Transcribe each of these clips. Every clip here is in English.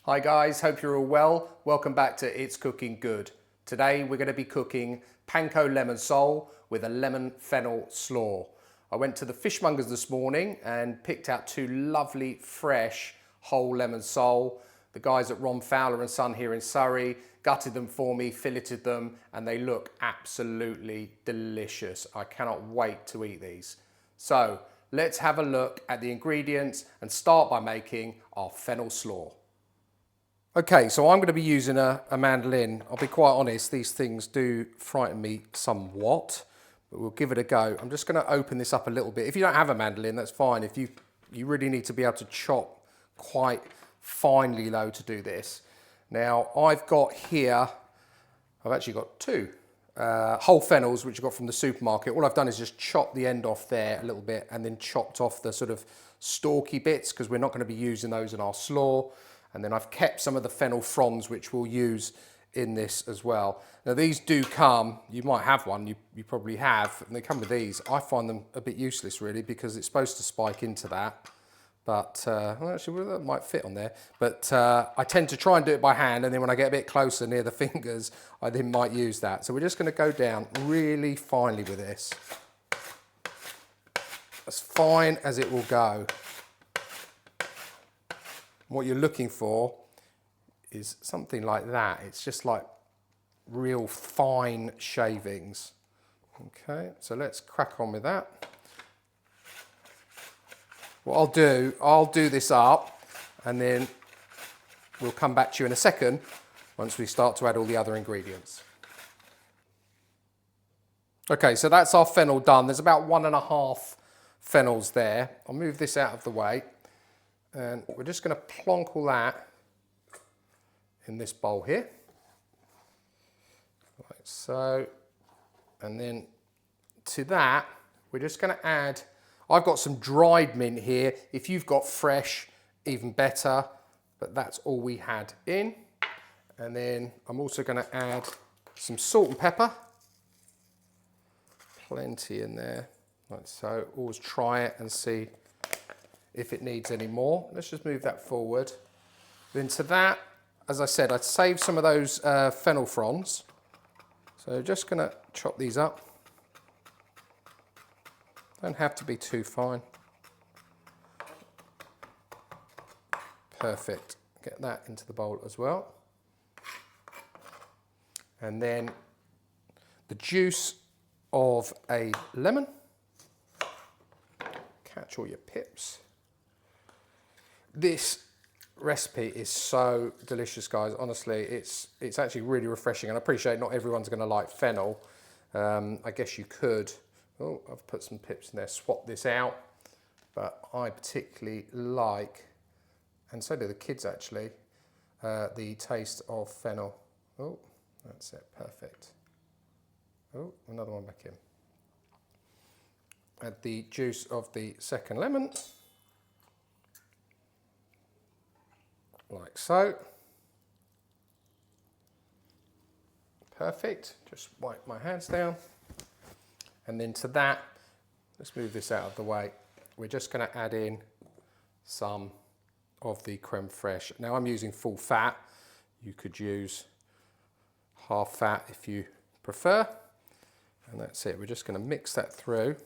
Hi guys, hope you're all well. Welcome back to It's Cooking Good. Today we're going to be cooking Panko lemon sole with a lemon fennel slaw. I went to the fishmongers this morning and picked out two lovely fresh whole lemon sole. The guys at Ron Fowler and Son here in Surrey gutted them for me, filleted them, and they look absolutely delicious. I cannot wait to eat these. So let's have a look at the ingredients and start by making our fennel slaw. Okay, so I'm going to be using a mandolin. I'll be quite honest, these things do frighten me somewhat, but we'll give it a go. I'm just going to open this up a little bit. If you don't have a mandolin, that's fine. If you really need to be able to chop quite finely though to do this. Now, I've got here, I've actually got two whole fennels, which I got from the supermarket. All I've done is just chop the end off there a little bit and then chopped off the sort of stalky bits because we're not going to be using those in our slaw. And then I've kept some of the fennel fronds, which we'll use in this as well. Now these do come, you might have one, you probably have, and they come with these. I find them a bit useless really because it's supposed to spike into that. But, well, actually that might fit on there. But I tend to try and do it by hand, and then when I get a bit closer near the fingers, I then might use that. So we're just gonna go down really finely with this. As fine as it will go. What you're looking for is something like that. It's just like real fine shavings. Okay, so let's crack on with that. What I'll do this up and then we'll come back to you in a second once we start to add all the other ingredients. Okay, so that's our fennel done. There's about 1.5 fennels there. I'll move this out of the way. And we're just going to plonk all that in this bowl here, like so. And then to that, we're just going to add, I've got some dried mint here. If you've got fresh, even better, but that's all we had in. And then I'm also going to add some salt and pepper. Plenty in there, like so. Always try it and see if it needs any more. Let's just move that forward. Then to that, as I said, I'd saved some of those fennel fronds. So just gonna chop these up. Don't have to be too fine. Perfect. Get that into the bowl as well. And then the juice of a lemon. Catch all your pips. This recipe is so delicious, guys. Honestly, it's actually really refreshing, and I appreciate not everyone's going to like fennel. I guess you could. Oh, I've put some pips in there. Swap this out, but I particularly like, and so do the kids actually, the taste of fennel. Oh, that's it. Perfect. Oh, another one back in. Add the juice of the second lemon. Like so. Perfect. Just wipe my hands down. And then to that, let's move this out of the way. We're just going to add in some of the creme fraiche. Now I'm using full fat. You could use half fat if you prefer. And that's it. We're just going to mix that through.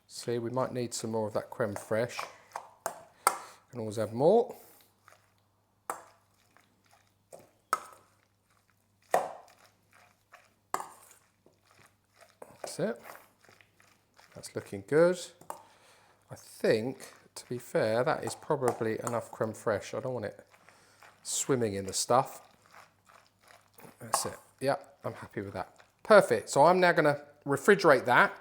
See, we might need some more of that creme fraiche. Can always have more. That's it. That's looking good. I think, to be fair, that is probably enough creme fraiche. I don't want it swimming in the stuff. That's it. Yep, I'm happy with that. Perfect. So I'm now going to refrigerate that,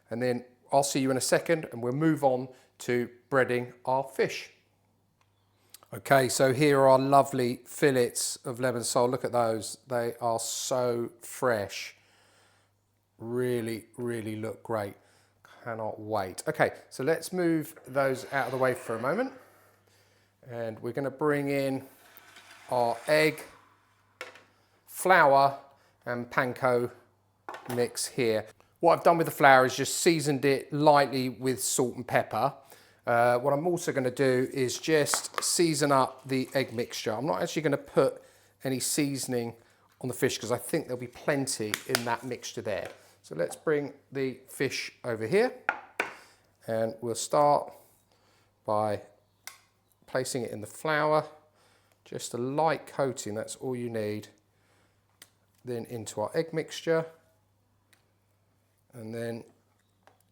and then I'll see you in a second, and we'll move on to breading our fish. Okay, so here are our lovely fillets of lemon sole. Look at those. They are so fresh. Really, really look great. Cannot wait. Okay, so let's move those out of the way for a moment. And we're going to bring in our egg, flour, and panko mix here. What I've done with the flour is just seasoned it lightly with salt and pepper. What I'm also going to do is just season up the egg mixture. I'm not actually going to put any seasoning on the fish because I think there'll be plenty in that mixture there. So let's bring the fish over here and we'll start by placing it in the flour. Just a light coating, that's all you need. Then into our egg mixture and then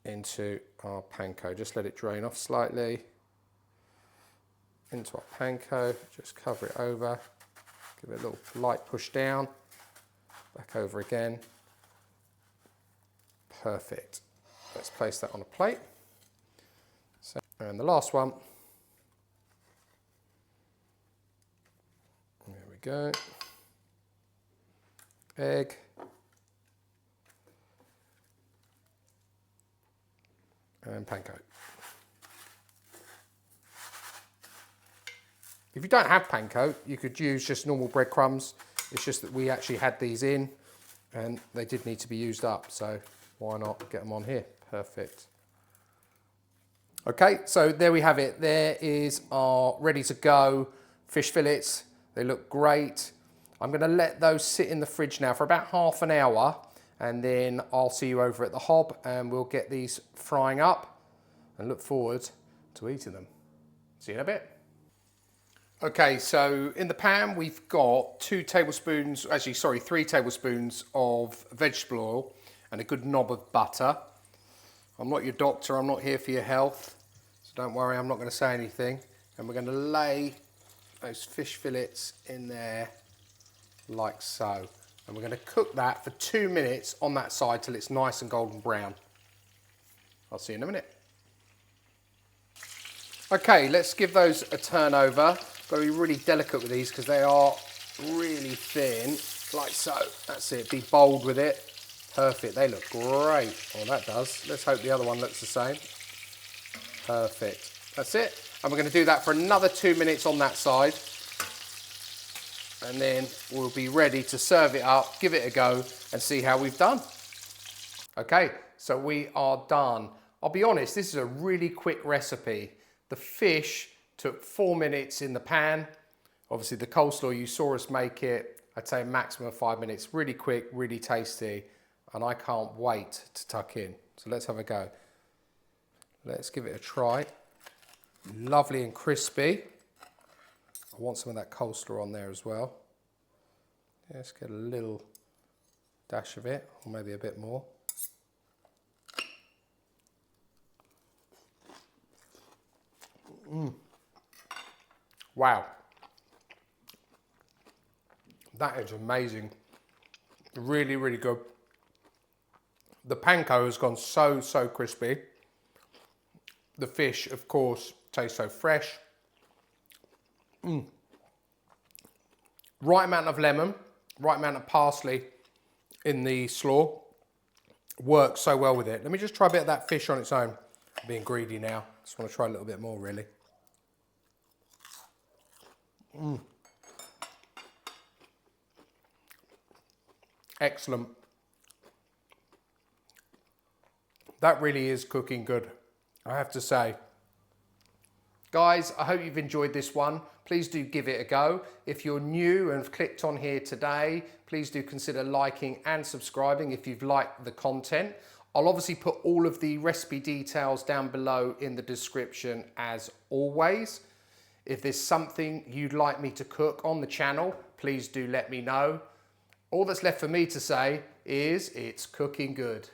into our panko. Just let it drain off slightly. Into our panko, just cover it over. Give it a little light push down. Back over again. Perfect. Let's place that on a plate. So, and the last one. There we go. Egg. And panko. If you don't have panko, you could use just normal breadcrumbs. It's just that we actually had these in and they did need to be used up. So why not get them on here? Perfect. Okay, so there we have it. There is our ready to go fish fillets. They look great. I'm gonna let those sit in the fridge now for about half an hour and then I'll see you over at the hob and we'll get these frying up and look forward to eating them. See you in a bit. Okay, so in the pan we've got 3 tablespoons of vegetable oil and a good knob of butter. I'm not your doctor, I'm not here for your health, so don't worry, I'm not going to say anything. And we're going to lay those fish fillets in there like so. And we're going to cook that for 2 minutes on that side till it's nice and golden brown. I'll see you in a minute. Okay, let's give those a turn over. Got to be really delicate with these because they are really thin, like so. That's it, be bold with it. Perfect, they look great. Oh, that does. Let's hope the other one looks the same. Perfect, that's it. And we're going to do that for another 2 minutes on that side. And then we'll be ready to serve it up, give it a go and see how we've done. Okay, so we are done. I'll be honest, this is a really quick recipe. The fish took 4 minutes in the pan. Obviously the coleslaw, you saw us make it, I'd say a maximum of 5 minutes. Really quick, really tasty, and I can't wait to tuck in. So let's have a go. Let's give it a try. Lovely and crispy. I want some of that coleslaw on there as well. Let's get a little dash of it, or maybe a bit more. Wow. That is amazing. Really, really good. The panko has gone so crispy. The fish, of course, tastes so fresh. Right amount of lemon, right amount of parsley in the slaw. Works so well with it. Let me just try a bit of that fish on its own. I'm being greedy now. Just want to try a little bit more, really. Excellent. That really is cooking good, I have to say. Guys, I hope you've enjoyed this one. Please do give it a go. If you're new and have clicked on here today, please do consider liking and subscribing if you've liked the content. I'll obviously put all of the recipe details down below in the description as always. If there's something you'd like me to cook on the channel, please do let me know. All that's left for me to say is it's cooking good.